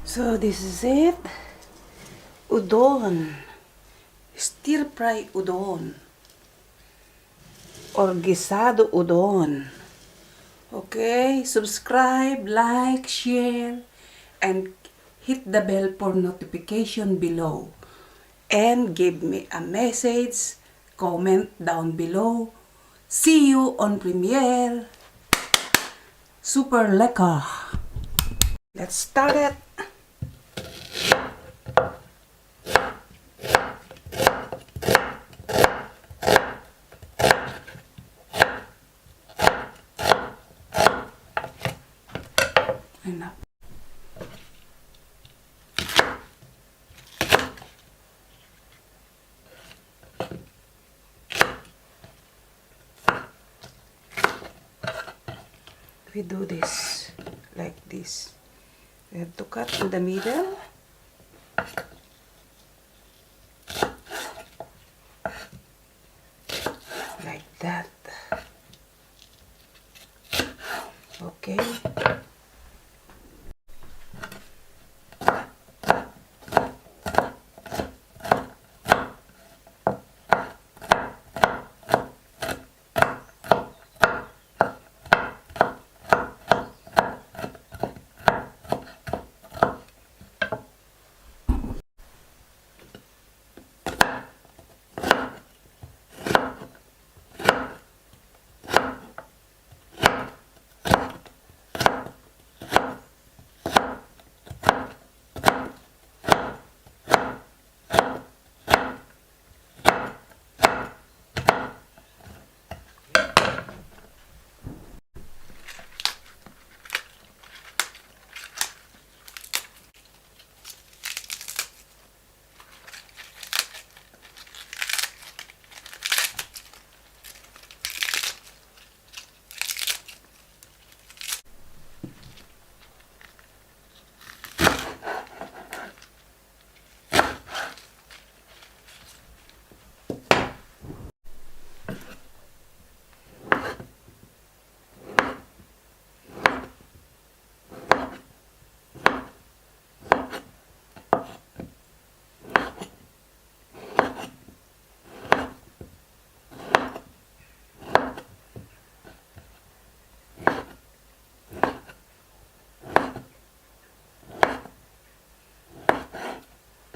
So this is it. Udon. Stir fry udon. Or gisado udon. Okay, subscribe, like, share, and hit the bell for notification below. And give me a message, comment down below. See you on premiere. Super lekker. Let's start it. Enough. We do this like this. We have to cut in the middle. Like that. Okay.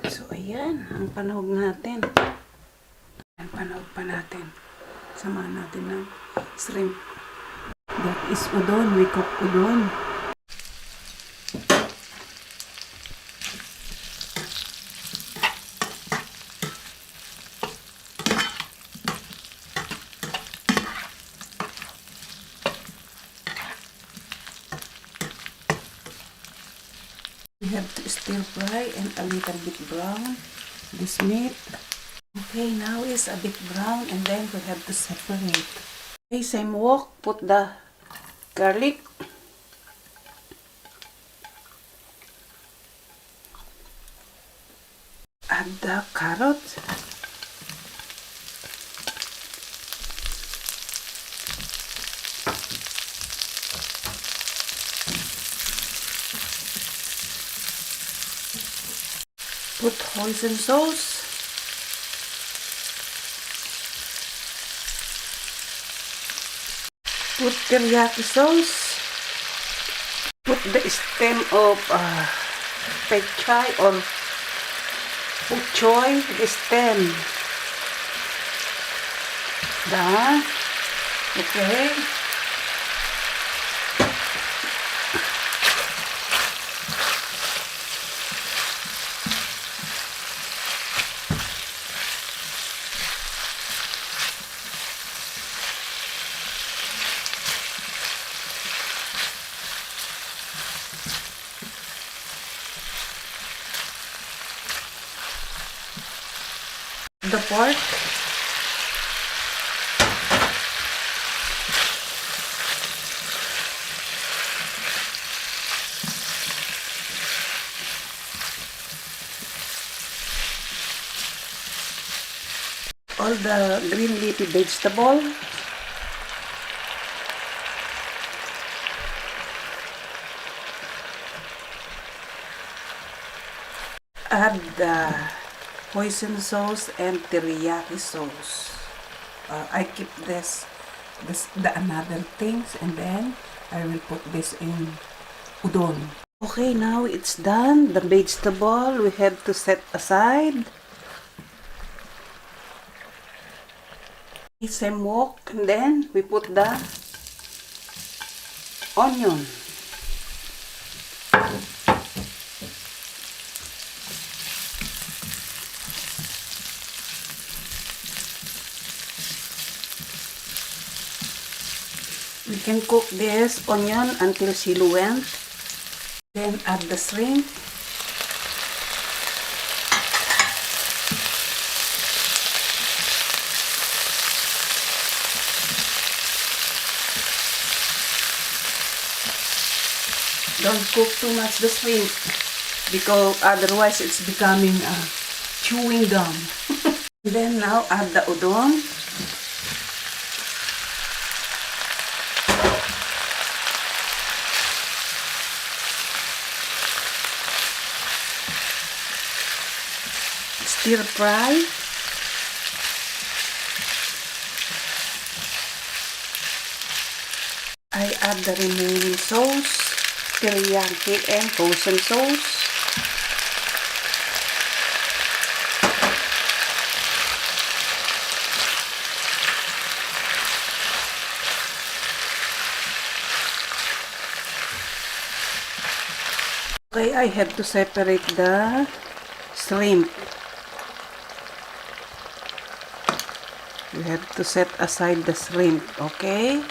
So, ayan, ang panahog natin. Ang panahog pa natin. Samahan natin ng shrimp. That is udon. We cook udon. We have to stir fry and a little bit brown this meat. Okay, now it's a bit brown and then we have to separate. Okay, same wok, put the garlic. Add the carrot. Put hoisin sauce. Put teriyaki sauce. Put the stem of pechay or put choy, the stem. Done. Okay. The pork. All the green leafy vegetable. add the hoisin sauce and teriyaki sauce. I keep the another things, and then I will put this in udon. Okay, now it's done. The vegetable we have to set aside. Same wok, and then we put the onion. We can cook this onion until silhouette. Then add the shrimp. Don't cook too much the shrimp because otherwise it's becoming chewing gum. Then now add the udon. Stir fry. I add the remaining sauce, teriyaki and hoisin sauce. Okay, I have to separate the shrimp. You have to set aside the shrimp, okay?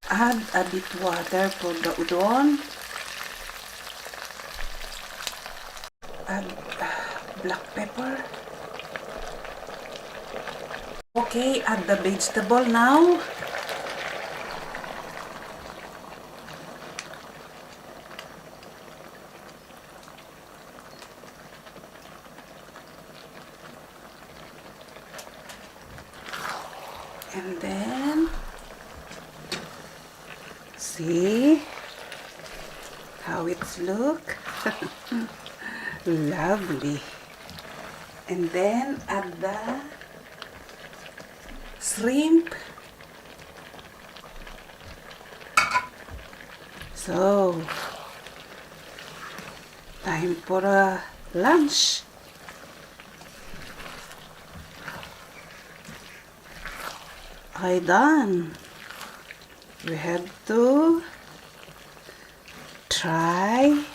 Add a bit water for the udon. Add black pepper. Okay, add the vegetable now. And then, see how it's look. Lovely. And then add the shrimp. So, time for a lunch. I done. We have to try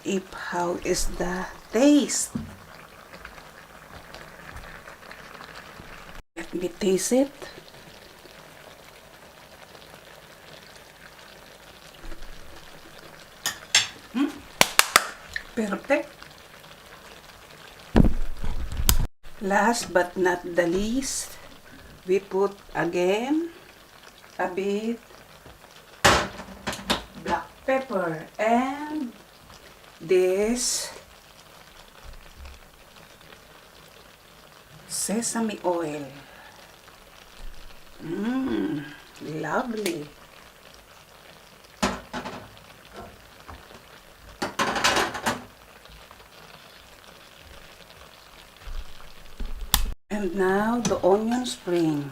if how is the taste. Let me taste it. Perfect. Last but not the least, we put again a bit black pepper and this sesame oil. Lovely. And now the onion spring.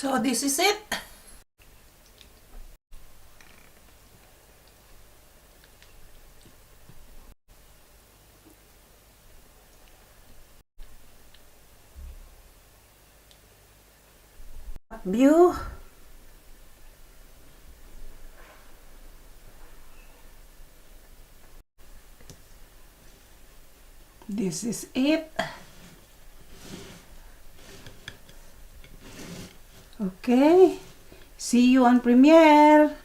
So this is it. View. This is it. Okay. See you on premiere.